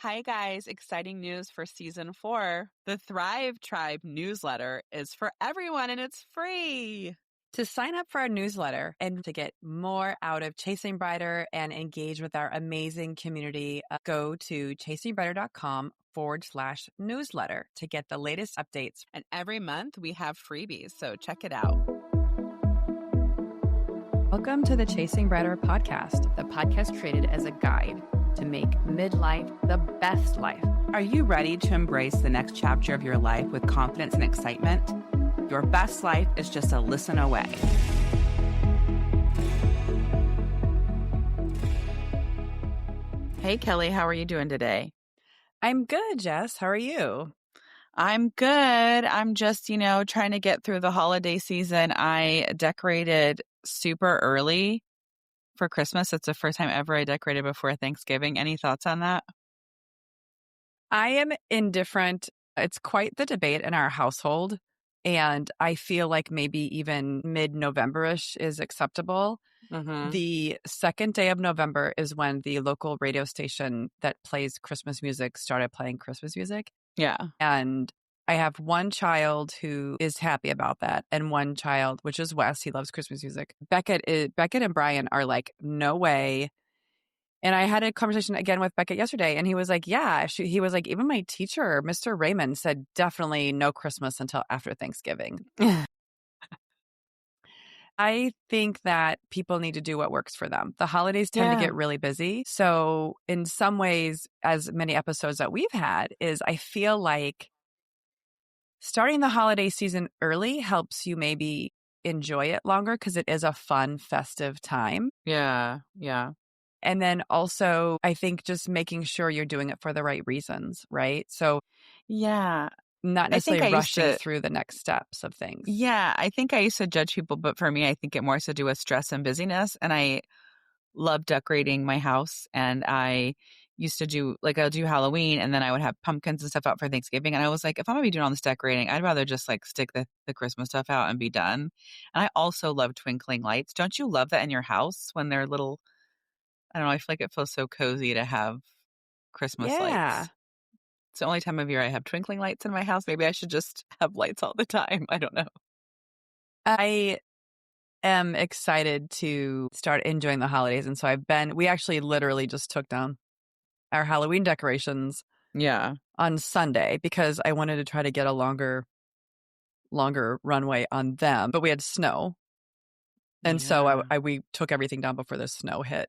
Hi, guys. Exciting news for season 4. The Thrive Tribe newsletter is for everyone and it's free. To sign up for our newsletter and to get more out of Chasing Brighter and engage with our amazing community, go to chasingbrighter.com/newsletter to get the latest updates. And every month we have freebies, so check it out. Welcome to the Chasing Brighter podcast, the podcast created as a guide to make midlife the best life. Are you ready to embrace the next chapter of your life with confidence and excitement? Your best life is just a listen away. Hey, Kelly, how are you doing today? I'm good, Jess. How are you? I'm good. I'm just, trying to get through the holiday season. I decorated super early for Christmas. It's the first time ever I decorated before Thanksgiving. Any thoughts on that? I am indifferent. It's quite the debate in our household. And I feel like maybe even mid-November-ish is acceptable. Mm-hmm. The second day of November is when the local radio station that plays Christmas music started playing Christmas music. Yeah. And I have one child who is happy about that. And one child, which is Wes, he loves Christmas music. Beckett and Brian are like, no way. And I had a conversation again with Beckett yesterday, and he was like, yeah, he was like, even my teacher, Mr. Raymond, said definitely no Christmas until after Thanksgiving. I think that people need to do what works for them. The holidays tend to get really busy. So in some ways, as many episodes that we've had, is I feel like starting the holiday season early helps you maybe enjoy it longer because it is a fun, festive time. Yeah. And then also, I think just making sure you're doing it for the right reasons, right? So, yeah, not necessarily rushing through the next steps of things. Yeah, I think I used to judge people, but for me, I think it more has to do with stress and busyness. And I love decorating my house. And I used to do, I'll do Halloween and then I would have pumpkins and stuff out for Thanksgiving. And I was like, if I'm going to be doing all this decorating, I'd rather just stick the Christmas stuff out and be done. And I also love twinkling lights. Don't you love that in your house when they're little? I don't know. I feel like it feels so cozy to have Christmas lights. It's the only time of year I have twinkling lights in my house. Maybe I should just have lights all the time. I don't know. I am excited to start enjoying the holidays. And so we actually literally just took down our Halloween decorations on Sunday because I wanted to try to get a longer runway on them. But we had snow. And so we took everything down before the snow hit.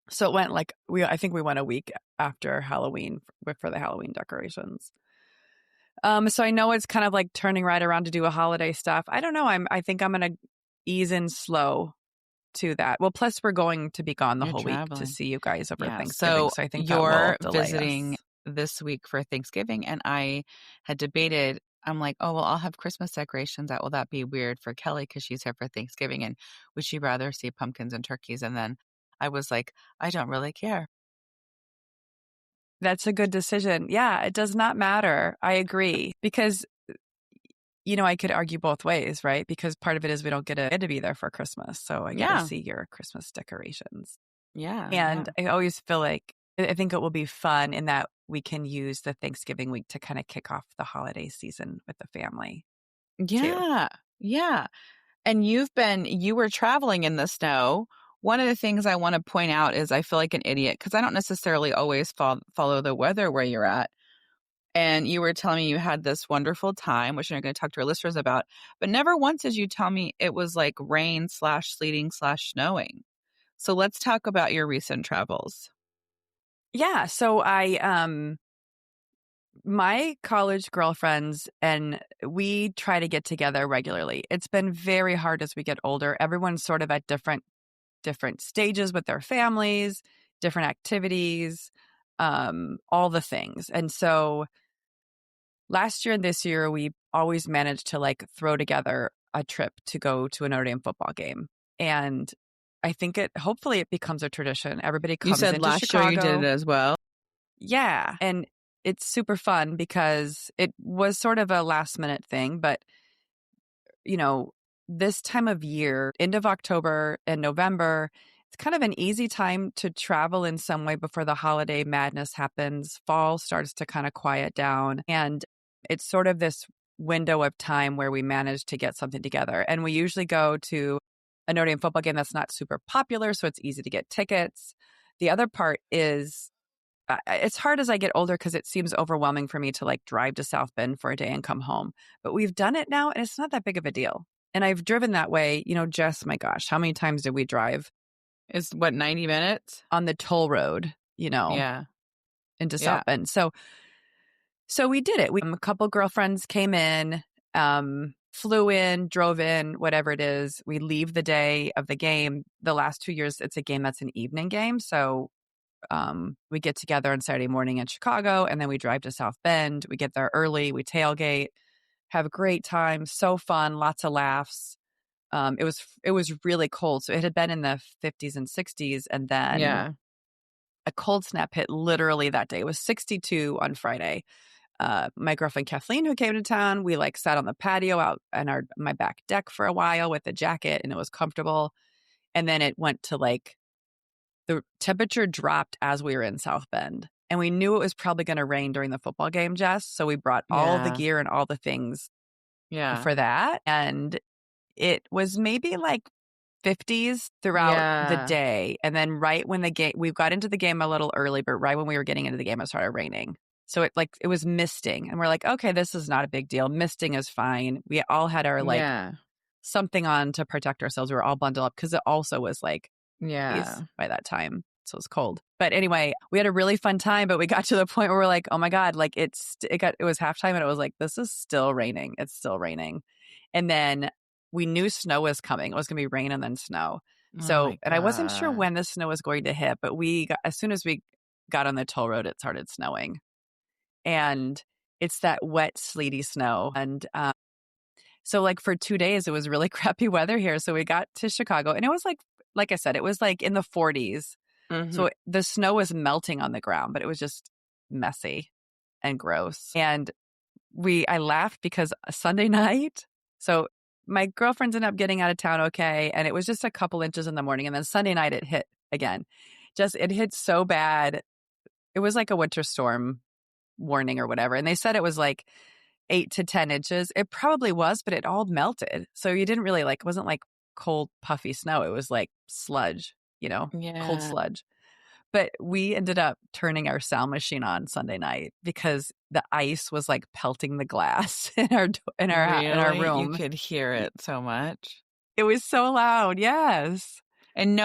So it went I think we went a week after Halloween for the Halloween decorations. So I know it's kind of like turning right around to do a holiday stuff. I don't know. I think I'm going to ease in slow to that. Well, plus we're going to be gone the whole week to see you guys over Thanksgiving. So I think you're visiting this week for Thanksgiving, and I had debated. I'm like, oh, well, I'll have Christmas decorations out. Will that be weird for Kelly because she's here for Thanksgiving? And would she rather see pumpkins and turkeys? And then I was like, I don't really care. That's a good decision. Yeah, it does not matter. I agree. Because, I could argue both ways, right? Because part of it is we don't get to be there for Christmas. So I get to see your Christmas decorations. Yeah. And I always feel like, I think it will be fun in that we can use the Thanksgiving week to kind of kick off the holiday season with the family. Yeah. Too. Yeah. And you were traveling in the snow. One of the things I want to point out is I feel like an idiot because I don't necessarily always follow the weather where you're at. And you were telling me you had this wonderful time, which I'm going to talk to our listeners about. But never once did you tell me it was like rain / sleeting / snowing. So let's talk about your recent travels. Yeah. So my college girlfriends and we try to get together regularly. It's been very hard as we get older. Everyone's sort of at different stages with their families, different activities, all the things. And so last year and this year, we always managed to throw together a trip to go to a Notre Dame football game. And I think hopefully it becomes a tradition. Everybody comes into Chicago. You said last year you did it as well. Yeah. And it's super fun because it was sort of a last minute thing, but this time of year, end of October and November, it's kind of an easy time to travel in some way before the holiday madness happens. Fall starts to kind of quiet down. And it's sort of this window of time where we manage to get something together. And we usually go to a Notre Dame football game that's not super popular, so it's easy to get tickets. The other part is it's hard as I get older because it seems overwhelming for me to like drive to South Bend for a day and come home. But we've done it now and it's not that big of a deal. And I've driven that way, Jess, my gosh, how many times did we drive It's what, 90 minutes? on the toll road, Yeah. into Yeah. South Bend? So we did it. A couple girlfriends came in, flew in, drove in, whatever it is. We leave the day of the game. The last 2 years, it's a game that's an evening game. So we get together on Saturday morning in Chicago, and then we drive to South Bend. We get there early. We tailgate, have a great time. So fun, lots of laughs. It was really cold. So it had been in the 50s and 60s, and then a cold snap hit literally that day. It was 62 on Friday. My girlfriend Kathleen, who came to town, we like sat on the patio out on my back deck for a while with a jacket, and it was comfortable. And then it went to like the temperature dropped as we were in South Bend, and we knew it was probably going to rain during the football game, Jess. So we brought all the gear and all the things for that, and it was maybe like 50s throughout the day. And then right when we got into the game a little early, but right when we were getting into the game, it started raining. So it was misting, and we're like, okay, this is not a big deal. Misting is fine. We all had our something on to protect ourselves. We were all bundled up because it also was like by that time. So it was cold. But anyway, we had a really fun time, but we got to the point where we're like, oh my God, like it was halftime and it was like, this is still raining. It's still raining. And then we knew snow was coming. It was going to be rain and then snow. And I wasn't sure when the snow was going to hit, but as soon as we got on the toll road, it started snowing. And it's that wet, sleety snow. And so like for 2 days, it was really crappy weather here. So we got to Chicago, and it was like I said, it was like in the 40s. Mm-hmm. So the snow was melting on the ground, but it was just messy and gross. And I laughed because Sunday night, so my girlfriends ended up getting out of town okay, and it was just a couple inches in the morning. And then Sunday night it hit again. It hit so bad. It was like a winter storm warning or whatever. And they said it was like 8 to 10 inches. It probably was, but it all melted. So you didn't really it wasn't like cold, puffy snow. It was like sludge, cold sludge. But we ended up turning our sound machine on Sunday night because the ice was like pelting the glass in our room. You could hear it so much. It was so loud. Yes. And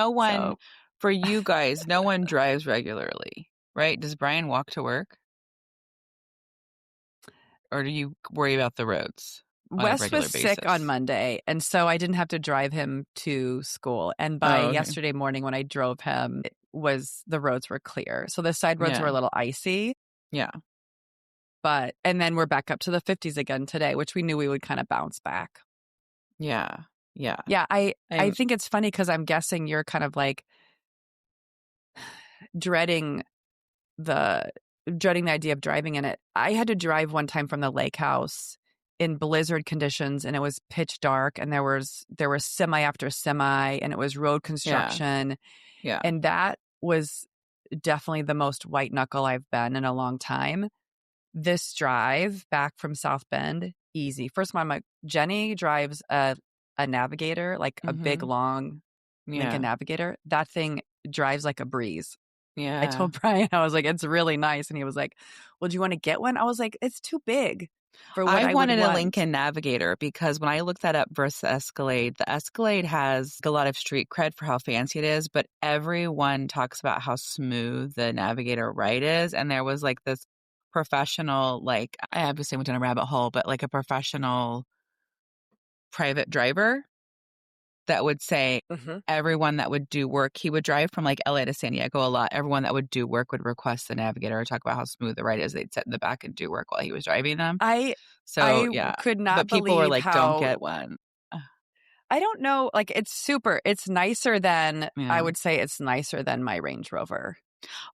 for you guys, no one drives regularly, right? Does Brian walk to work? Or do you worry about the roads? Wes was sick on Monday, and so I didn't have to drive him to school. And by yesterday morning when I drove him, the roads were clear. So the side roads were a little icy. Yeah. And then we're back up to the 50s again today, which we knew we would kind of bounce back. Yeah. Yeah. Yeah. I think it's funny because I'm guessing you're kind of like dreading the idea of driving in it. I had to drive one time from the lake house in blizzard conditions, and it was pitch dark, and there was semi after semi, and it was road construction. Yeah. And that was definitely the most white knuckle I've been in a long time. This drive back from South Bend, easy. First of all, Jenny drives a Navigator, like a big long Lincoln Navigator. That thing drives like a breeze. Yeah. I told Brian, I was like, it's really nice. And he was like, well, do you want to get one? I was like, it's too big for what I wanted would want. a Lincoln Navigator because when I looked that up versus Escalade, the Escalade has a lot of street cred for how fancy it is, but everyone talks about how smooth the Navigator ride is. And there was like this professional, like, I obviously went down a rabbit hole, but like a professional private driver that would say everyone that would do work, he would drive from like LA to San Diego a lot. Everyone that would do work would request the Navigator or talk about how smooth the ride is. They'd sit in the back and do work while he was driving them. I could not but people were like, how... don't get one. I don't know. Like, it's nicer than, I would say it's nicer than my Range Rover.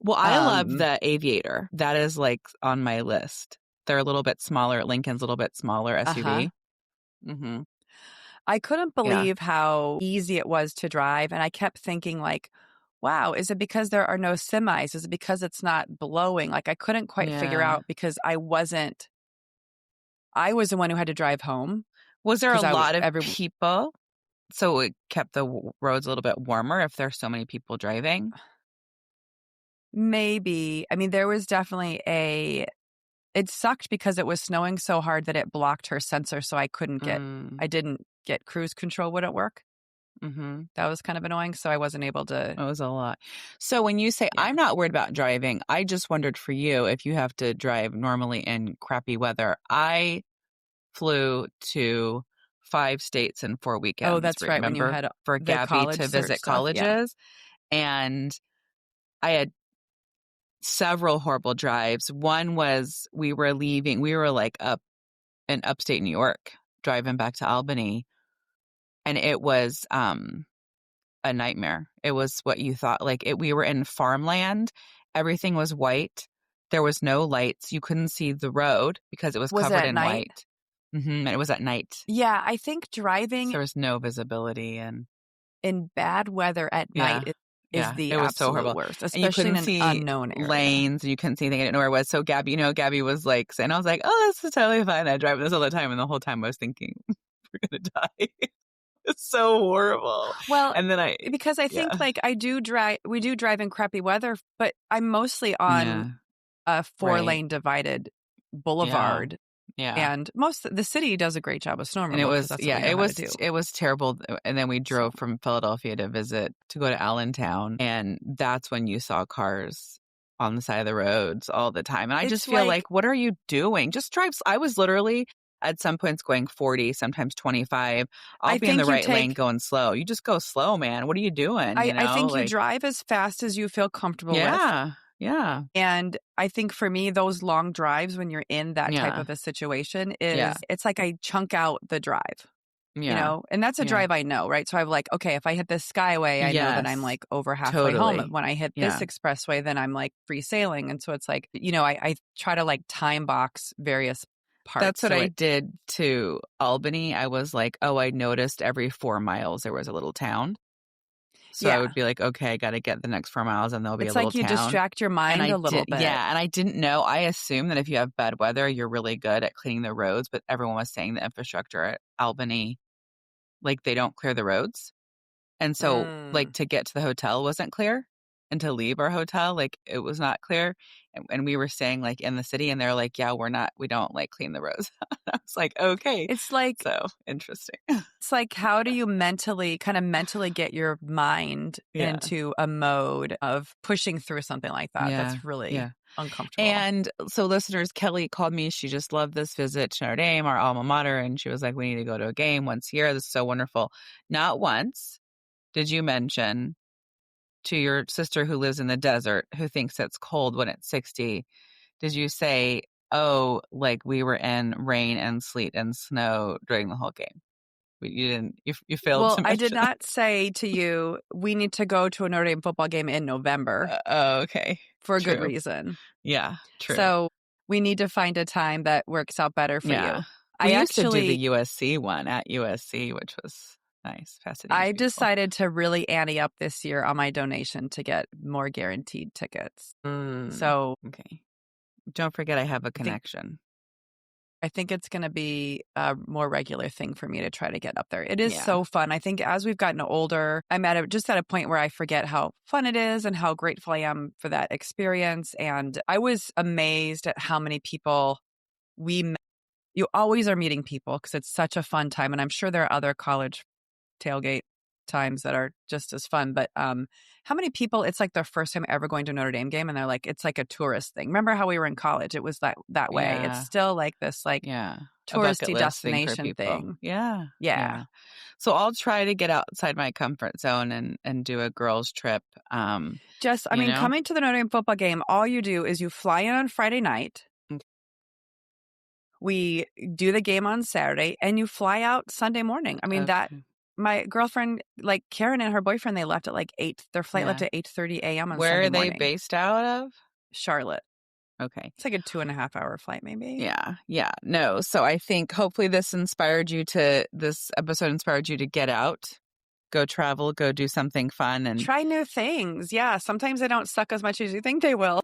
Well, I love the Aviator. That is like on my list. They're a little bit smaller. Lincoln's a little bit smaller SUV. I couldn't believe how easy it was to drive. And I kept thinking like, wow, is it because there are no semis? Is it because it's not blowing? Like I couldn't quite figure Yeah. out because I was the one who had to drive home. Was there a 'Cause lot of people? So it kept the roads a little bit warmer if there's so many people driving? Maybe. I mean, there was definitely it sucked because it was snowing so hard that it blocked her sensor, so I didn't get cruise control wouldn't work. Mm-hmm. That was kind of annoying, so I wasn't able to. It was a lot. So when you say, Yeah. I'm not worried about driving, I just wondered for you if you have to drive normally in crappy weather. I flew to 5 states in 4 weekends. Oh, that's right, when you remember, had for the Gabby college to search visit stuff, yeah. colleges. And I had several horrible drives. One was we were like up in upstate New York, driving back to Albany. And it was a nightmare. It was what you thought. We were in farmland. Everything was white. There was no lights. You couldn't see the road because it was Was it covered at in night? white. And it was at night. Yeah, I think So driving there was no visibility and in bad weather at night is the it was so absolute horrible. worst, And you especially in couldn't an see unknown area. lanes. You couldn't see anything. I didn't know where it was. So Gabby was like, and I was like, oh, this is totally fine. I drive this all the time. And the whole time I was thinking, we're going to die. It's so horrible. Well, and then because I think we do drive in crappy weather, but I'm mostly on a 4-lane divided boulevard. Yeah. And the city does a great job of snow removal. And it was, that's what we know how to do. it was terrible. And then we drove from Philadelphia to go to Allentown. And that's when you saw cars on the side of the roads all the time. And I just feel like, what are you doing? Just drive. I was literally at some points going 40, sometimes 25. I'll be in the right lane going slow. You just go slow, man. What are you doing? I think you drive as fast as you feel comfortable with. Yeah. And I think for me, those long drives when you're in that type of a situation it's like I chunk out the drive. You know, and that's a drive I know, right? So I'm like, okay, if I hit this skyway, I know that I'm like over halfway home. When I hit this expressway, then I'm like free sailing. And so it's like, I try to like time box various parts. That's what I did to Albany. I was like, I noticed every 4 miles there was a little town. So I would be like, okay, I got to get the next 4 miles and there'll be a little town. It's like you distract your mind a little bit. Yeah, and I didn't know. I assume that if you have bad weather, you're really good at cleaning the roads, but everyone was saying the infrastructure at Albany, like they don't clear the roads. And so like to get to the hotel wasn't clear, and to leave our hotel, like it was not clear. And we were staying like in the city, and they're like, yeah, we don't like clean the roads. I was like, okay. It's like, so interesting. It's like, how do you mentally get your mind into a mode of pushing through something like that? That's really uncomfortable. And so listeners, Kelly called me. She just loved this visit to Notre Dame, our alma mater. And she was like, we need to go to a game once a year. This is so wonderful. Not once did you mention to your sister who lives in the desert, who thinks it's cold when it's 60, did you say, oh, like we were in rain and sleet and snow during the whole game? You didn't, you failed to mention. I did not say to you, we need to go to a Notre Dame football game in November. Okay. For a good reason. Yeah, true. So we need to find a time that works out better for you. We used to do the USC one at USC, which was nice. I decided to really ante up this year on my donation to get more guaranteed tickets. So okay, don't forget I have a connection. I think it's going to be a more regular thing for me to try to get up there. It is so fun. I think as we've gotten older, I'm just at a point where I forget how fun it is and how grateful I am for that experience. And I was amazed at how many people we met. You always are meeting people because it's such a fun time. And I'm sure there are other college tailgate times that are just as fun. But how many people, it's like their first time ever going to a Notre Dame game and they're like, it's like a tourist thing. Remember how we were in college? It was that way. Yeah. It's still like this touristy destination thing. Yeah. So I'll try to get outside my comfort zone and do a girls trip. Coming to the Notre Dame football game, all you do is you fly in on Friday night. Okay. We do the game on Saturday and you fly out Sunday morning. I mean, my girlfriend, like Karen and her boyfriend, they left at like 8. Their flight left at 8:30 a.m. on Sunday morning. Where are they based out of? Charlotte. Okay. It's like a 2.5-hour flight, maybe. Yeah. No. So I think hopefully this episode inspired you to get out go travel, go do something fun, and try new things. Yeah, sometimes they don't suck as much as you think they will.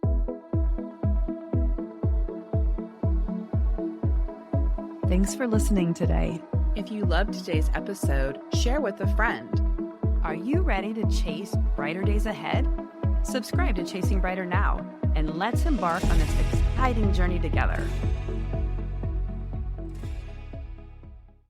Thanks for listening today. If you loved today's episode, share with a friend. Are you ready to chase brighter days ahead? Subscribe to Chasing Brighter now, and let's embark on this exciting journey together.